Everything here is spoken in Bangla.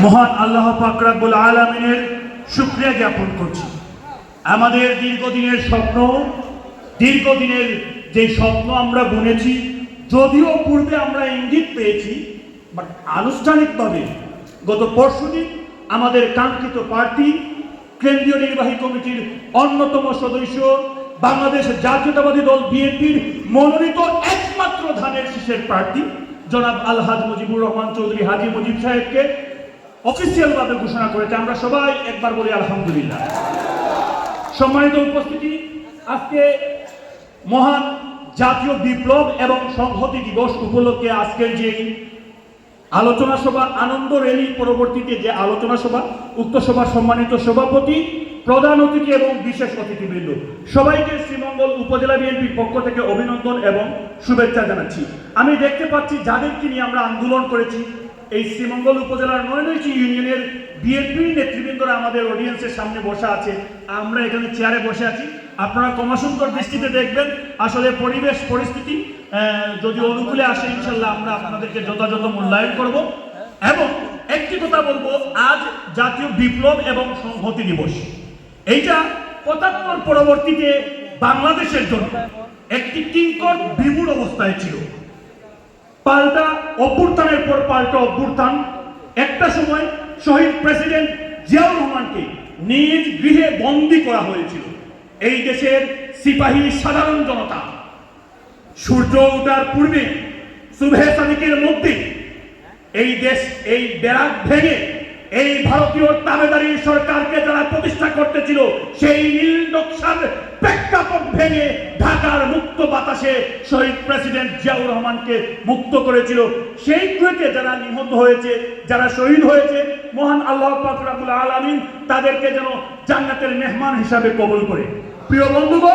মহান আল্লাহ পাক রব্বুল আলামিনের শুকরিয়া জ্ঞাপন করছি। আমাদের দীর্ঘদিনের যে স্বপ্ন আমরা বুনেছি, যদিও পূর্বে আমরা ইঙ্গিত পেয়েছি, বাট আনুষ্ঠানিকভাবে গত পরশুদিন আমাদের কাঙ্ক্ষিত প্রার্থী, কেন্দ্রীয় নির্বাহী কমিটির অন্যতম সদস্য, বাংলাদেশ জাতীয়তাবাদী দল বিএনপির মনোনীত একমাত্র ধানের শীষের প্রার্থী জনাব আলহাজ মুজিবুর রহমান চৌধুরী হাজী মুজিব সাহেবকে অফিসিয়াল ভাবে ঘোষণা করেছে। আমরা সবাই একবার বলি আলহামদুলিল্লাহ। সম্মানিত উপস্থিতি, আজকে মহান জাতীয় বিপ্লব এবং সংহতি দিবস উপলক্ষে আজকের যে আলোচনা সভা, আনন্দ র্যালি পরবর্তীতে যে আলোচনা সভা, উক্ত সভার সম্মানিত সভাপতি, প্রধান অতিথি এবং বিশেষ অতিথিবৃন্দ সবাইকে শ্রীমঙ্গল উপজেলা বিএনপির পক্ষ থেকে অভিনন্দন এবং শুভেচ্ছা জানাচ্ছি। আমি দেখতে পাচ্ছি যাদেরকে নিয়ে আমরা আন্দোলন করেছি, এই শ্রীমঙ্গল উপজেলার ৯টি ইউনিয়নের বিএনপির নেতৃবৃন্দরা আমাদের অডিয়েন্সের সামনে বসা আছে। আমরা এখানে চেয়ারে বসে আছি। আপনারা ক্ষমাসুন্দর দৃষ্টিতে দেখবেন। আসলে পরিবেশ পরিস্থিতি যদি অনুকূলে আসে, ইনশাল্লাহ আমরা আপনাদেরকে যথাযথ মূল্যায়ন করব। এবং একটি কথা বলবো, আজ জাতীয় বিপ্লব এবং সংহতি দিবস। এইটা ৭৫ পরবর্তীতে বাংলাদেশের জন্য একটি কিংকর বিমূঢ় অবস্থায় ছিল। পাল্টা অভ্যুত্থানের পর পাল্টা অভ্যুত্থান। একটা সময় শহীদ প্রেসিডেন্ট জিয়াউর রহমানকে নিজ গৃহে বন্দী করা হয়েছিল। এই দেশের সিপাহী সাধারণ জনতা সূর্য ওঠার পূর্বে সুবহে সাদিকের মধ্যে এই ব্যারাক ভেঙে এই ভারতীয় তাবেদারি সরকারকে যারা প্রতিষ্ঠা করতেছিল, সেই নীল নকশার প্রেক্ষাপট ভেঙে ঢাকার মুক্ত বাতাসে শহীদ প্রেসিডেন্ট জিয়াউর রহমানকে মুক্ত করেছিল। সেই কুয়েতে যারা নিহত হয়েছে, যারা শহীদ হয়েছে, মহান আল্লাহ পাক রব্বুল আলামিন তাদেরকে যেন জান্নাতের মেহমান হিসাবে কবুল করে। প্রিয় বন্ধুগণ,